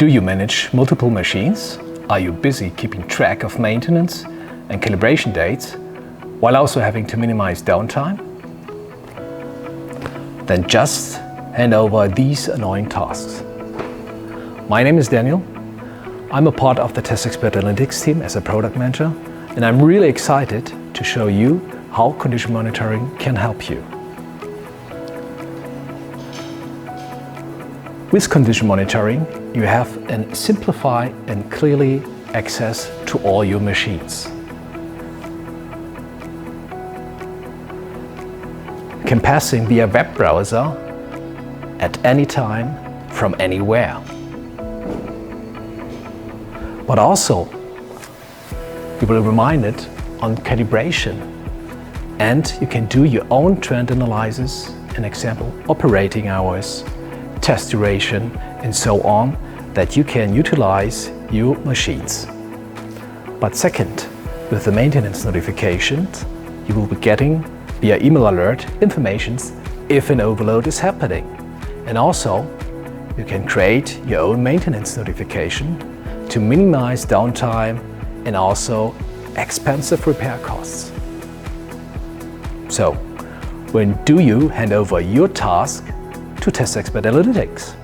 Do you manage multiple machines? Are you busy keeping track of maintenance and calibration dates while also having to minimize downtime? Then just hand over these annoying tasks. My name is Daniel. I'm a part of the testXpert Analytics team as a product manager, and I'm really excited to show you how condition monitoring can help you. With condition monitoring, you have a simplified and clearly access to all your machines. You can pass in via web browser at any time from anywhere. But also, you will be reminded on calibration, and you can do your own trend analysis, an example, operating hours, test duration, and so on, that you can utilize your machines. But second, with the maintenance notifications, you will be getting via email alert informations if an overload is happening. And also, you can create your own maintenance notification to minimize downtime and also expensive repair costs. So, when do you hand over your task to testXpert Analytics?